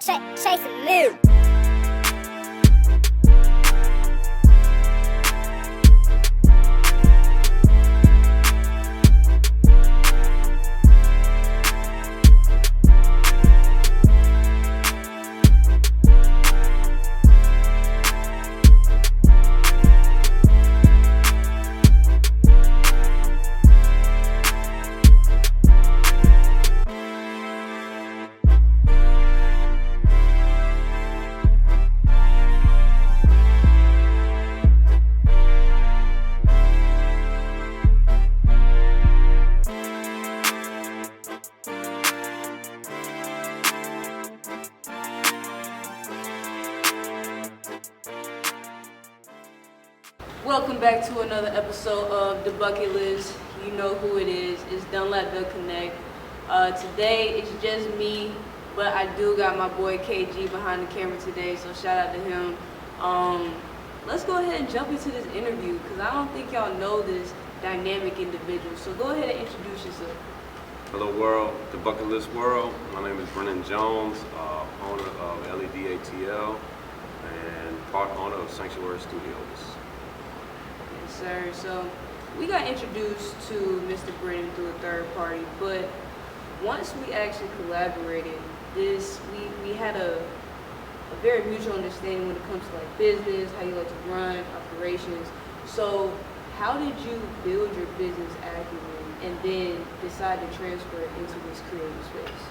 Chasing new. Welcome back to another episode of The Bucket List. You know who it is. It's Dunlap the Connect. Today it's just me, but I do got my boy KG behind the camera today, so shout out to him. Let's go ahead and jump into this interview because I don't think y'all know this dynamic individual. So go ahead and introduce yourself. Hello world, the Bucket List world. My name is Brennan Jones, owner of LED ATL and part owner of Sanctuary Studios. Yes, sir. So we got introduced to Mr. Brennan through a third party, but once we actually collaborated, we had a very mutual understanding when it comes to like business, how you like to run operations. So how did you build your business acumen and then decide to transfer it into this creative space?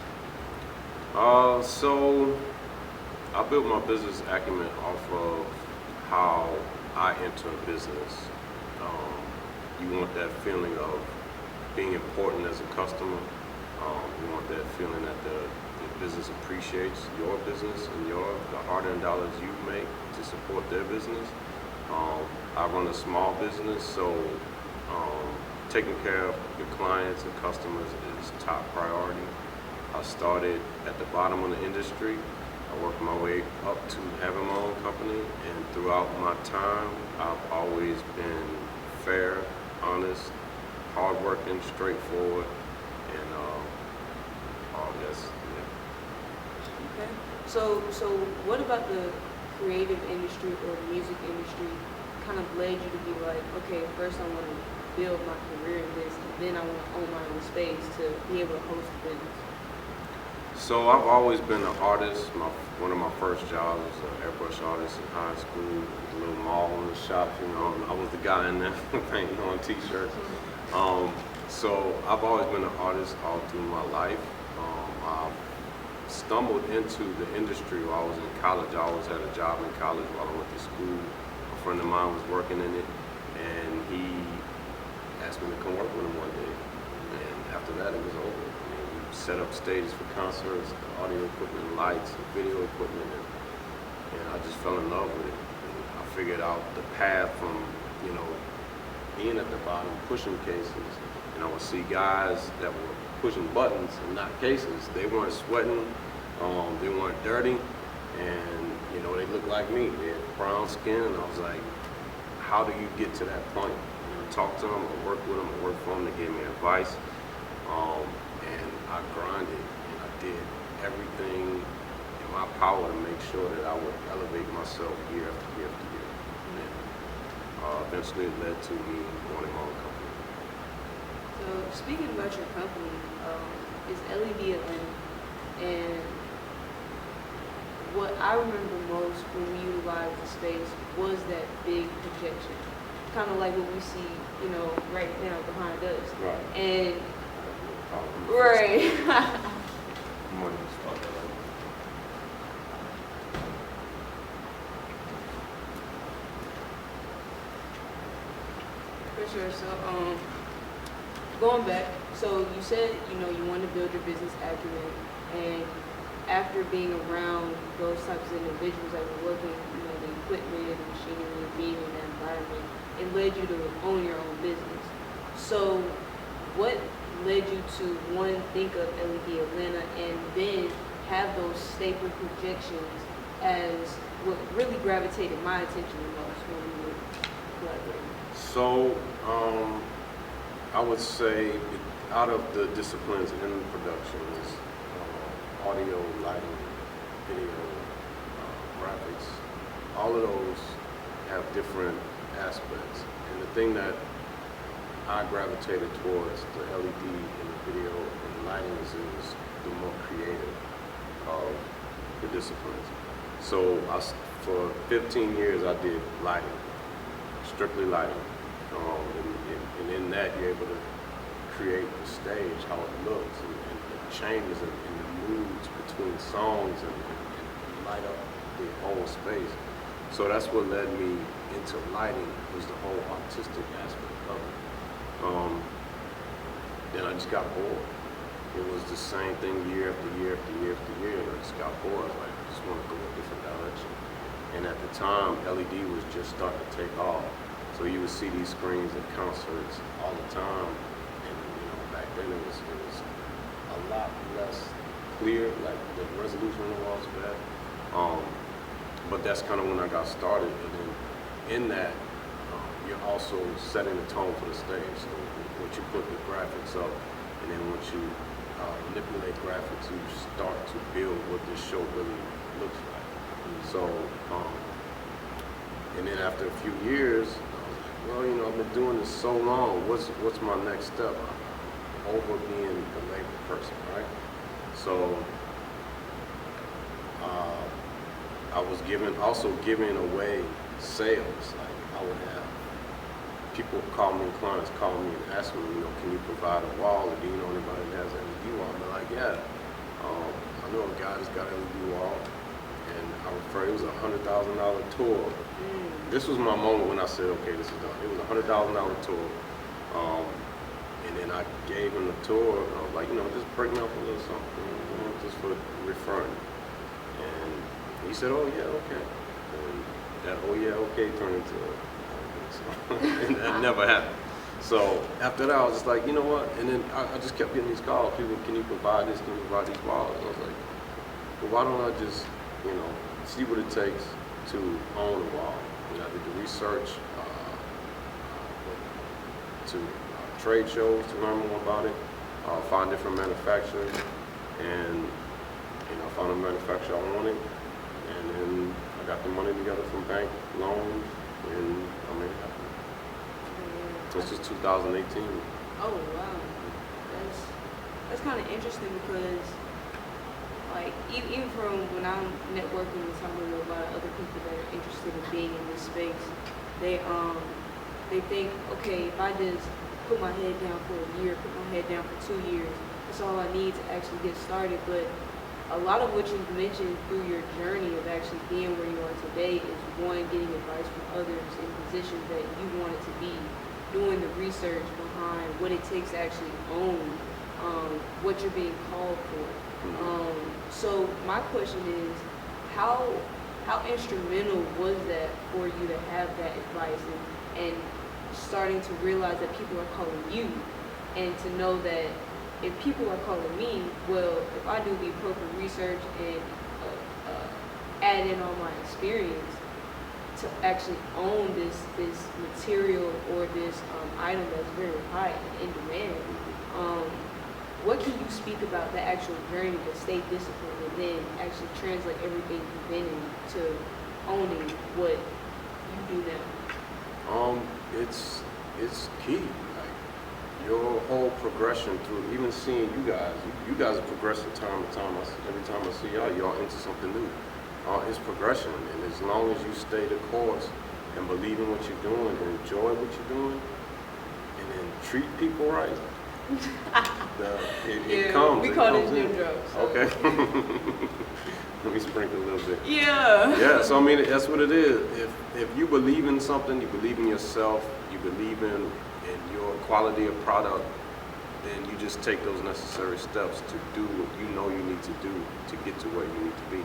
So I built my business acumen off of how I enter a business. You want that feeling of being important as a customer. You want that feeling that the business appreciates your business and the hard-earned dollars you make to support their business. I run a small business, so taking care of your clients and customers is top priority. I started at the bottom of the industry. I worked my way up to having my own company, and throughout my time, I've always been fair, honest, hardworking, straightforward, and all this. Yeah. Okay. So what about the creative industry or the music industry kind of led you to be like, okay, first I want to build my career in this, and then I want to own my own space to be able to host a business? So I've always been an artist. One of my first jobs was an airbrush artist in high school, with a little mall in the shop. You know, I was the guy in there painting on t-shirts. So I've always been an artist all through my life. I stumbled into the industry while I was in college. I always had a job in college while I went to school. A friend of mine was working in it, and he asked me to come work with him one day. And after that, it was over. Set up stages for concerts, audio equipment, lights, and video equipment, and I just fell in love with it. And I figured out the path from, being at the bottom, pushing cases, and I would see guys that were pushing buttons and not cases. They weren't sweating, they weren't dirty, and they looked like me. They had brown skin, and I was like, how do you get to that point? Talk to them, or work with them, or work for them. They gave me advice. And I grinded, and I did everything in my power to make sure that I would elevate myself year after year after year. And eventually it led to me owning my own company. So speaking about your company, it's LED Atlanta, and what I remember most when we utilized the space was that big projection, kind of like what we see, right now behind us. Right. And right. For sure. So, going back, so you said, you want to build your business acumen, and after being around those types of individuals that were working, the equipment, the machinery, being in that environment, it led you to own your own business. So, what led you to, one, think of LED Atlanta, and then have those staple projections as what really gravitated my attention the most when we were collaborating? So, I would say out of the disciplines in production is audio, lighting, video, graphics, all of those have different aspects. And the thing that I gravitated towards the LED and the video and the lighting is it was the more creative of the disciplines. So for 15 years I did lighting, strictly lighting. And in that you're able to create the stage, how it looks, and the changes in the moods between songs and light up the whole space. So that's what led me into lighting, was the whole artistic aspect of it. Then I just got bored. It was the same thing year after year after year after year, and I just got bored. I was like, I just want to go a different direction. And at the time, LED was just starting to take off. So you would see these screens at concerts all the time. And back then it was a lot less clear, like the resolution on the walls was bad. But that's kind of when I got started. And then in that, you're also setting the tone for the stage. So once you put the graphics up, and then once you manipulate graphics, you start to build what this show really looks like. So, and then after a few years, I was like, well, I've been doing this so long. What's my next step? I'm over being the labor person, right? So, I was also giving away sales. Like I would have people call me, clients call me and ask me, can you provide a wall, or do you know anybody that has an LED wall? And they're like, yeah, I know a guy that's got an LED wall, and I refer, it was $100,000 tour. This was my moment when I said, okay, this is done. It was $100,000 tour, and then I gave him the tour, and I was like, just break me up a little something, just for referring. And he said, oh yeah, okay. And that oh yeah, okay turned into and that never happened. So after that, I was just like, you know what? And then I just kept getting these calls. People, can you provide this? Can you provide these walls? I was like, well, why don't I just, see what it takes to own a wall? I did the research, went to trade shows to learn more about it, find different manufacturers, and I found a manufacturer I wanted, and then I got the money together from bank loans, and I made it happen. So this is 2018. Oh wow, that's kind of interesting because, like, even from when I'm networking and talking to a lot of other people that are interested in being in this space, they think, okay, if I just put my head down for a year, put my head down for 2 years, that's all I need to actually get started. But a lot of what you've mentioned through your journey of actually being where you are today is, one, getting advice from others in positions that you wanted to be, doing the research behind what it takes to actually own what you're being called for. So my question is, how instrumental was that for you to have that advice and starting to realize that people are calling you, and to know that if people are calling me, well, if I do the appropriate research and add in all my experience to actually own this material or this item that's very high in demand, what can you speak about the actual journey to stay disciplined and then actually translate everything you've been into owning what you do now? It's key. Like your whole progression through, even seeing you guys are progressing time to time. Every time I see y'all into something new. It's progression, and as long as you stay the course and believe in what you're doing and enjoy what you're doing, and then treat people right, it comes. We it call comes it in. new drugs. So. Okay. Let me sprinkle a little bit. Yeah. Yeah, so I mean, that's what it is. If you believe in something, you believe in yourself, you believe in your quality of product, then you just take those necessary steps to do what you know you need to do to get to where you need to be.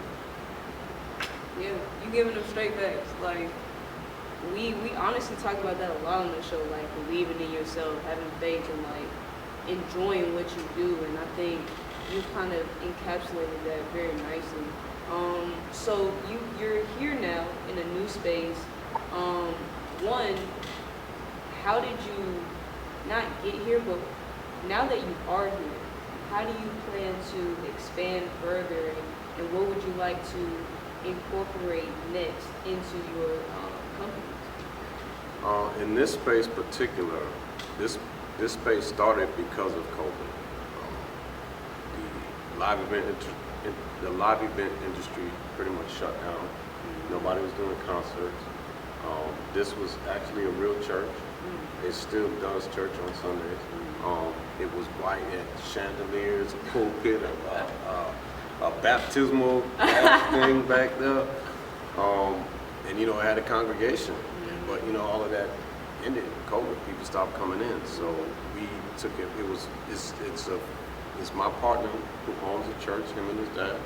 Yeah, you giving them straight facts. Like, we honestly talk about that a lot on the show, like believing in yourself, having faith, and like enjoying what you do. And I think you kind of encapsulated that very nicely. So you're here now in a new space. One, how did you not get here, but now that you are here, how do you plan to expand further and what would you like to incorporate next into your company? In this space particular, this space started because of COVID. The live event industry pretty much shut down. Nobody was doing concerts. This was actually a real church. It still does church on Sundays. It was white, it had chandeliers, a pulpit, a baptismal thing back there, and you know, it had a congregation. But you know, all of that ended. COVID, people stopped coming in, so we took it. It's my partner who owns the church, him and his dad.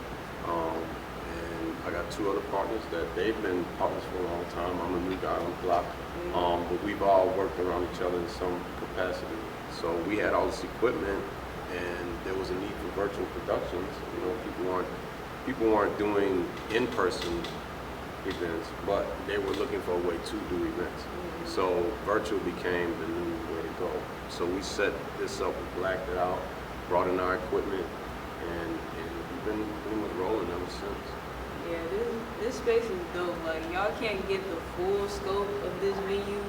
And I got two other partners that they've been partners for a long time. I'm a new guy on the block. But we've all worked around each other in some capacity. So we had all this equipment, and there was a need for virtual productions. You know, people weren't doing in-person events, but they were looking for a way to do events. So virtual became the new way to go. So we set this up, we blacked it out, brought in our equipment, and we've been pretty much rolling ever since. Yeah, this space is dope. Like, y'all can't get the full scope of this venue,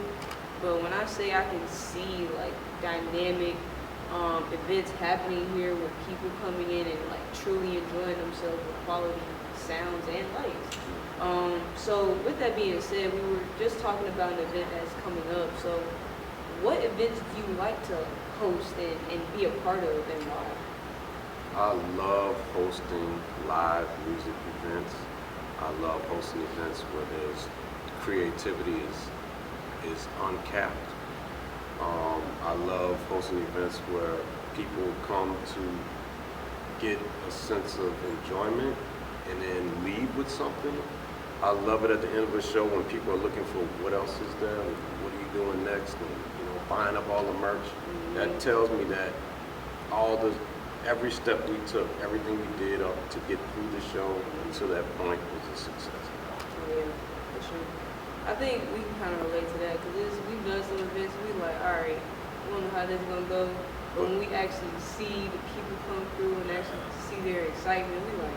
but when I say I can see like dynamic events happening here with people coming in and like truly enjoying themselves with quality sounds and lights. So with that being said, we were just talking about an event that's coming up. So what events do you like to host and be a part of, and why? I love hosting live music events. I love hosting events where there's creativity is uncapped. I love hosting events where people come to get a sense of enjoyment and then leave with something. I love it at the end of a show when people are looking for what else is there, what are you doing next, and you know, buying up all the merch. That tells me that every step we took, everything we did up to get through the show to that point was a success. Yeah, for sure. I think we can kind of relate to that because we've done some events. We like, all right, we don't know how this is gonna go, but when we actually see the people come through and actually see their excitement, we like,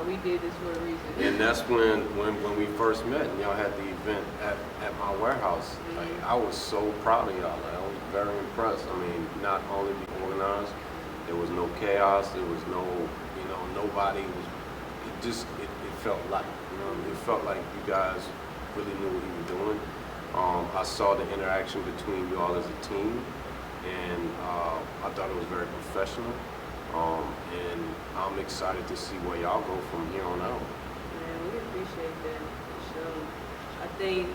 we did this for a reason. And that's when we first met, and y'all had the event at my warehouse. Like, I was so proud of y'all. Like, I was very impressed. I mean, not only the organized, there was no chaos, there was no, you know, nobody was, it felt like, you know, it felt like you guys really knew what you were doing. I saw the interaction between you all as a team, and I thought it was very professional. And I'm excited to see where y'all go from here on out. Man, we appreciate that. So, I think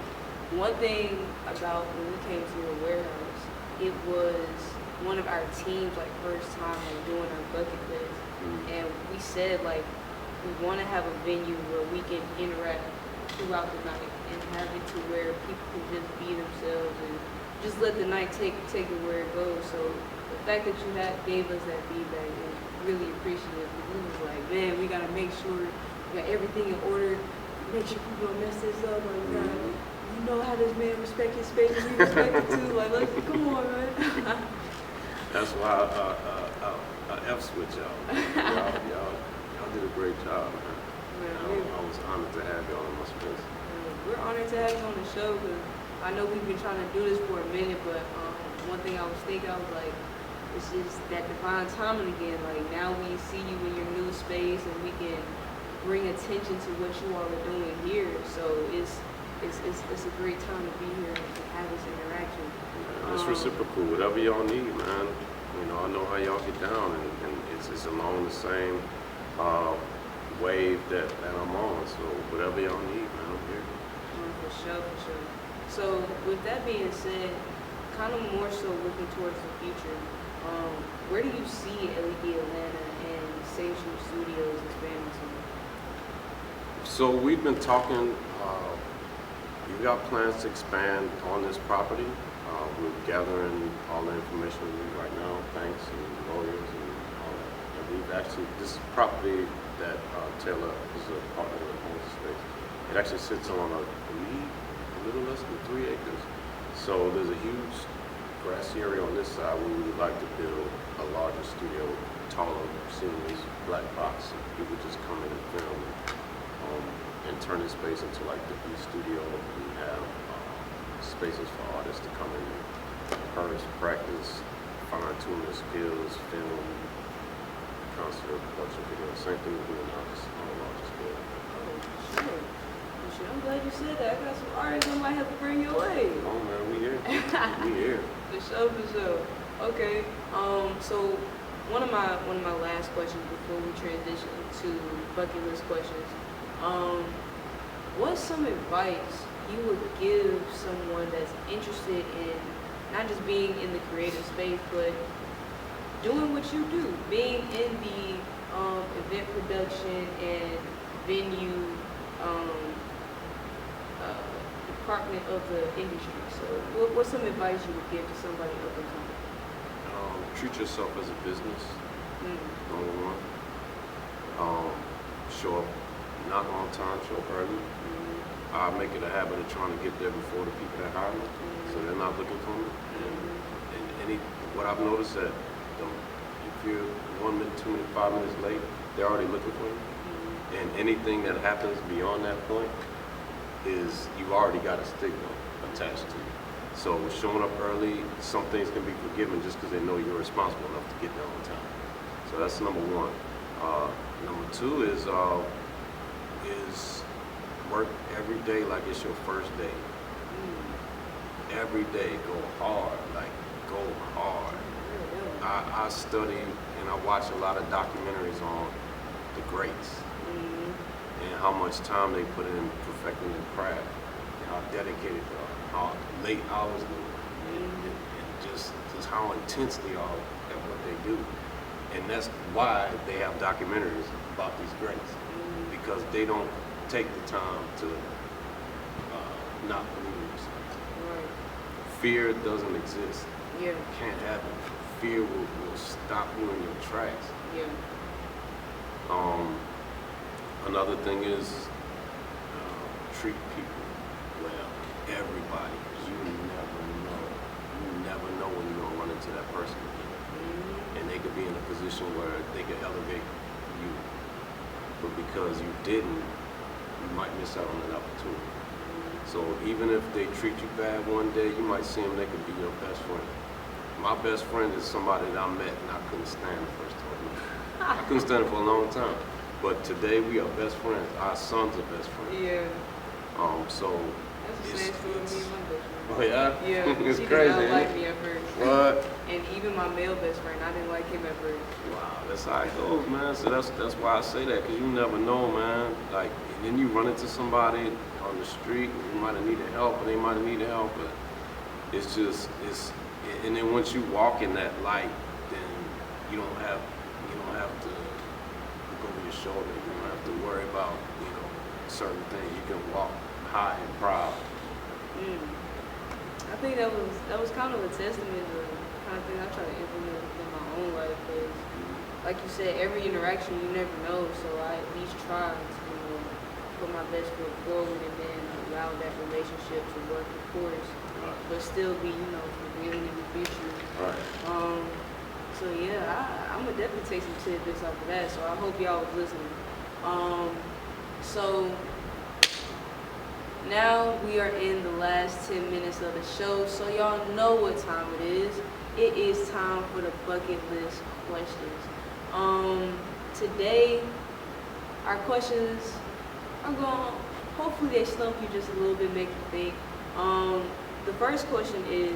one thing about when we came to your warehouse, it was one of our teams, like, first time like doing our bucket list. And we said, like, we want to have a venue where we can interact throughout the night and have it to where people can just be themselves and just let the night take it where it goes. So the fact that you gave us that feedback is really appreciative. We was like, man, we gotta make sure we got everything in order. Make sure people don't mess this up. Like, we gotta, you know how this man respect his space, we respect it too. Like, let's come on, man. That's why I F-switch y'all. Y'all did a great job, man. I was honored to have y'all in my space. We're honored to have you on the show because I know we've been trying to do this for a minute, but one thing I was thinking, I was like, it's just that divine timing again. Like, now we see you in your new space and we can bring attention to what you all are doing here. So it's a great time to be here and to have this interaction. It's reciprocal, whatever y'all need, man. You know, I know how y'all get down, and it's along the same wave that I'm on. So whatever y'all need, man, I'm here. For sure. So with that being said, kind of more so looking towards the future, where do you see LED Atlanta and Sanctuary Studios expanding to? So we've been talking, we've got plans to expand on this property. We're gathering all the information we need right now, banks and lawyers and all that. And we've actually, this property that Taylor is a partner that owns the space, it actually sits on a little less than 3 acres. So there's a huge grassy area on this side where we would like to build a larger studio taller, seeing these black box. People just come in and film and turn this space into like the beat studio. We have spaces for artists to come in and rehearse, practice, fine-tune their skills, film, concert, production video. Same thing we do on a larger scale. Oh, sure. Well, shit, I'm glad you said that. I got some artists I might have to bring your way. Oh man, we here. We here. For sure, for sure. Okay. So one of my last questions before we transition to bucket list questions. What's some advice you would give someone that's interested in not just being in the creative space, but doing what you do, being in the event production and venue department of the industry? So what's some advice you would give to somebody up and coming? Treat yourself as a business, number one. Show up not on time, show up early. I make it a habit of trying to get there before the people that hire me, so they're not looking for me. And what I've noticed that if you're 1 minute, 2 minutes, 5 minutes late, they're already looking for you. And anything that happens beyond that point is you've already got a stigma attached to you. So showing up early, some things can be forgiven just because they know you're responsible enough to get there on time. So that's number one. Number two is work every day like it's your first day. Every day, go hard, like go hard. I study and I watch a lot of documentaries on the greats and how much time they put in perfecting their craft, and how dedicated they are, how late hours they work, and just how intense they are at what they do. And that's why they have documentaries about these greats, because they don't take the time to not believe in themselves. Right. Fear doesn't exist. Yeah. It can't happen. Fear will stop you in your tracks. Yeah. Another thing is treat people well. Everybody. You never know when you're gonna run into that person again. And they could be in a position where they could elevate you. But because you didn't, you might miss out on an opportunity. So even if they treat you bad one day, you might see them, they could be your best friend. My best friend is somebody that I met and I couldn't stand the first time. I couldn't stand it for a long time. But today we are best friends. Our sons are best friends. Yeah. So That's the same story with me and my best friend. Oh yeah? Yeah. It's She crazy. did not like me at first. What? And even my male best friend, I didn't like him at first. Wow, that's how it goes, man. So that's why I say that, because you never know, man. Like, and then you run into somebody on the street, and you might have needed help, and they might have needed help, but it's just, and then once you walk in that light, then you don't have to look over your shoulder. You don't have to worry about, certain things. You can walk high and proud. I think that was kind of a testament to the kind of thing I try to implement in my own life. Because, like you said, every interaction you never know. So I at least try to, put my best foot forward and then allow that relationship to work, of course, but still be, forgiving in the future. Right. So yeah, I'm gonna definitely take some tidbits off of that. So I hope y'all was listening. So now we are in the last 10 minutes of the show, so y'all know what time it is. It is time for the bucket list questions. Today, our questions are going, hopefully they stump you just a little bit, make you think. The first question is,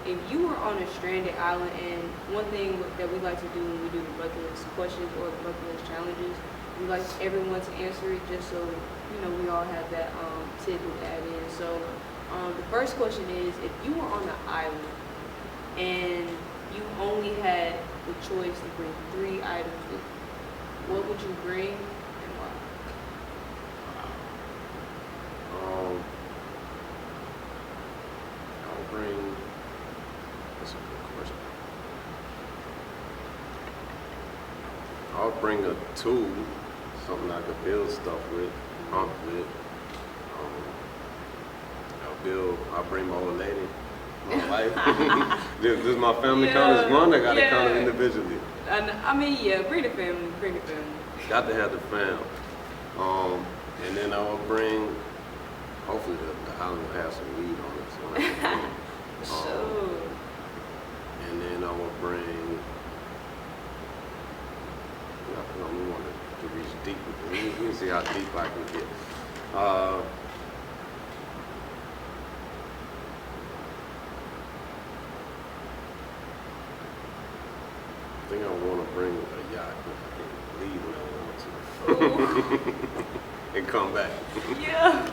if you were on a stranded island, and one thing that we like to do when we do the bucket list questions or the bucket list challenges, we like everyone to answer it just so, we all have that tidbit to add in. So the first question is, if you were on an island and you only had the choice to bring 3 items with you, what would you bring and why? I'll bring, that's a good question. I'll bring a tool, something I could build stuff with, with. I'll bring my old lady, my wife. Does my family count as one? I gotta count it individually. I mean, yeah, bring the family, bring the family. Got to have the fam. And then I will bring, hopefully the island will have some weed on it. So I can bring, So, and then I will bring, we want to reach deep with it. We can see how deep I can get. I think I want to bring a yacht, but I can leave when I want to. And come back. yeah.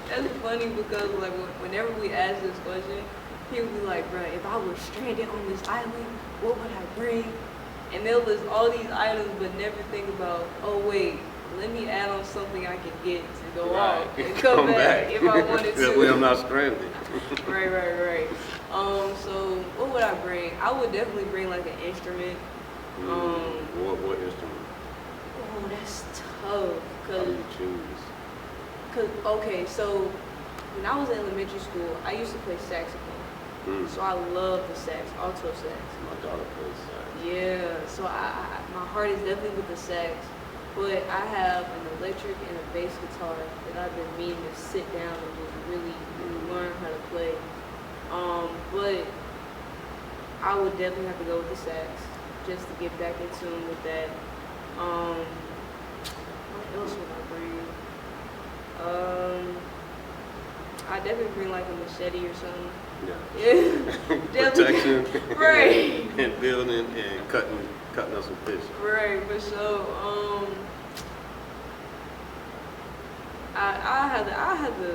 That's funny because like whenever we ask this question, people be like, bro, if I was stranded on this island, what would I bring? And they'll list all these items but never think about, oh wait, let me add on something I can get to go off and come back if I wanted to. That way I'm not stranded. Right. So what would I bring? I would definitely bring like an instrument. What instrument? Oh, that's tough. How do you choose? Okay, so when I was in elementary school, I used to play saxophone. So I love the sax, alto sax. My daughter plays sax. Yeah, so my heart is definitely with the sax. But I have an electric and a bass guitar that I've been meaning to sit down and just really learn how to play. But I would definitely have to go with the sax just to get back in tune with that. What else would I bring? I definitely bring like a machete or something. Yeah. Protection. Right. And building and cutting up some fish. Right, for sure. I have to.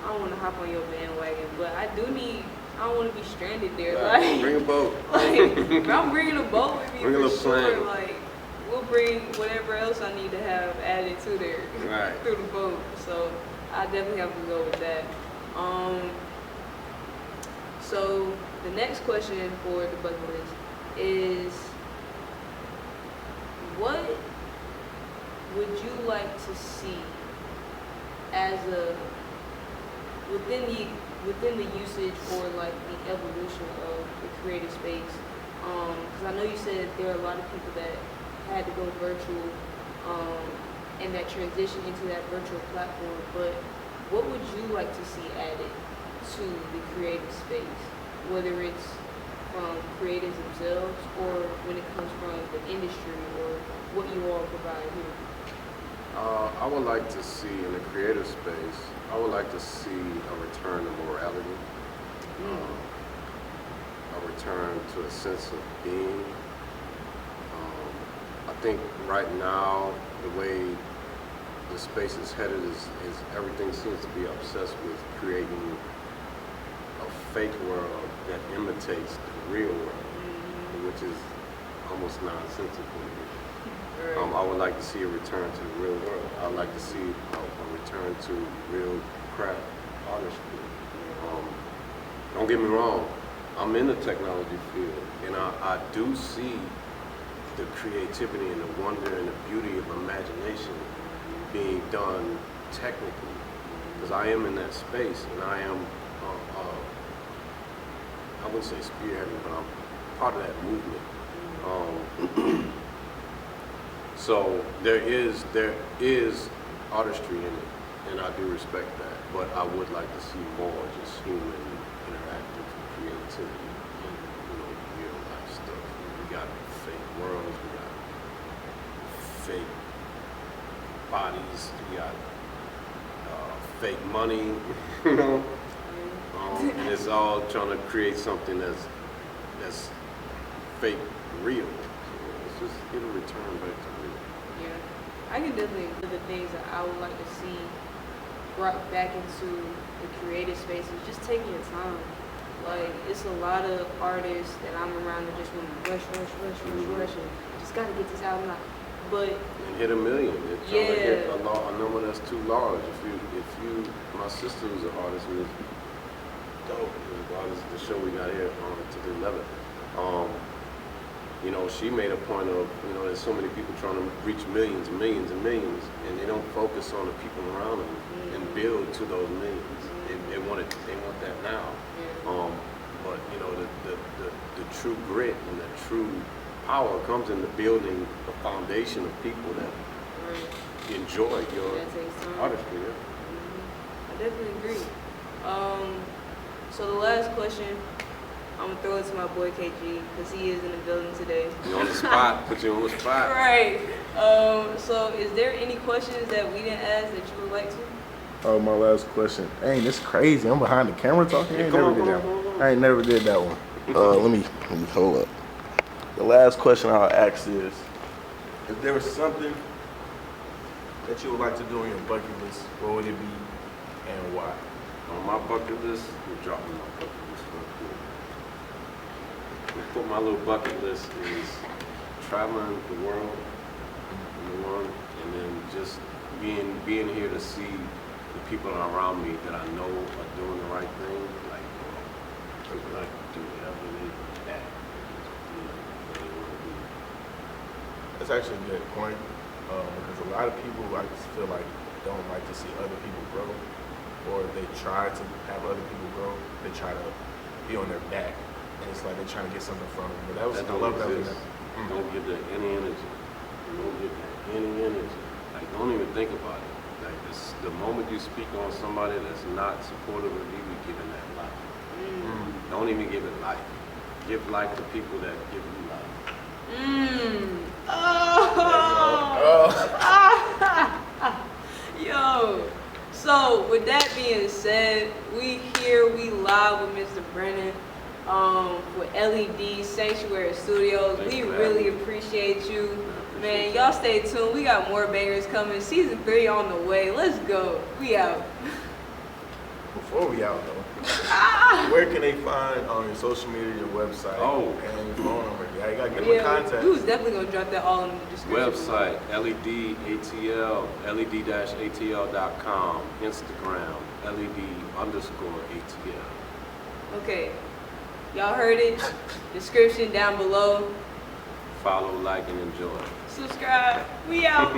I don't want to hop on your bandwagon, but I don't want to be stranded there. Right. Like, bring a boat. Like, I'm bringing a boat with me Bring a for little sure. plane. Like, we'll bring whatever else I need to have added to there Right. through the boat. So I definitely have to go with that. So the next question for the bucket list is, what would you like to see as within the usage or like the evolution of the creative space? Because I know you said there are a lot of people that had to go virtual and that transition into that virtual platform, but what would you like to see added to the creative space, whether it's from creatives themselves or when it comes from the industry or what you all provide here? I would like to see in the creative space, I would like to see a return to morality, a return to a sense of being. I think right now, the way the space is headed is everything seems to be obsessed with creating a fake world that imitates the real world, which is almost nonsensical. Right. I would like to see a return to the real world. I would like to see a return to real craft artistry. Don't get me wrong, I'm in the technology field, and I do see the creativity and the wonder and the beauty of imagination being done technically, because I am in that space, and I am, I wouldn't say spearheading, but I'm part of that movement. So there is artistry in it, and I do respect that, but I would like to see more just human interactive creativity and real life stuff. We got fake worlds, we got fake bodies, we got fake money, and it's all trying to create something that's fake real. So let's just get a return back to real. Yeah, I can definitely do the things that I would like to see brought back into the creative space is just taking your time. Like, it's a lot of artists that I'm around that just want to rush, and just gotta get this out now. But and hit a million. They're trying to hit a number that's too large. My sister was an artist who was dope. It was artist, the show we got here on to the 11th. She made a point of, there's so many people trying to reach millions and millions and millions, and they don't focus on the people around them and build to those millions. They want that now. But you know, the true grit and the true power comes in the building a foundation of people that enjoy your That takes time. artistry. Yeah. I definitely agree. So the last question, I'm gonna throw it to my boy KG because he is in the building today. You on the spot? Put you on the spot. Right. So is there any questions that we didn't ask that you would like to? Oh, my last question. Dang, this crazy. I'm behind the camera talking. Yeah, I ain't come never on, did come that on, one. come on. I ain't never did that one. Let me hold up. The last question I'll ask is, if there was something that you would like to do on your bucket list, what would it be and why? On my bucket list, I'm dropping my bucket list real quick. Put my little bucket list is traveling the world, number one, and then just being here to see the people around me that I know are doing the right thing, like people like do whatever they at, what they want to do. That's actually a good point, because a lot of people, I just feel like, don't like to see other people grow, or they try to have other people grow, they try to be on their back, and it's like they're trying to get something from them. But That I don't love that. exist. Don't give that any energy. Don't give that any energy. Like, don't even think about it. Like, the moment you speak on somebody that's not supportive of you, you're giving that life. Don't even give it life. Give life to people that give you life. Yo. So with that being said, we live with Mr. Brennan with LED Sanctuary Studios. Thank We you for really having me. appreciate you. Man, y'all stay tuned. We got more bangers coming. Season 3 on the way. Let's go. We out. Before we out though, where can they find your social media, your website, and your phone number? Yeah, you gotta get them in contact. We was definitely gonna drop that all in the description. Website, LED ATL, led-atl.com. Instagram, LED_ATL. Okay. Y'all heard it. Description down below. Follow, like, and enjoy. Subscribe. We out.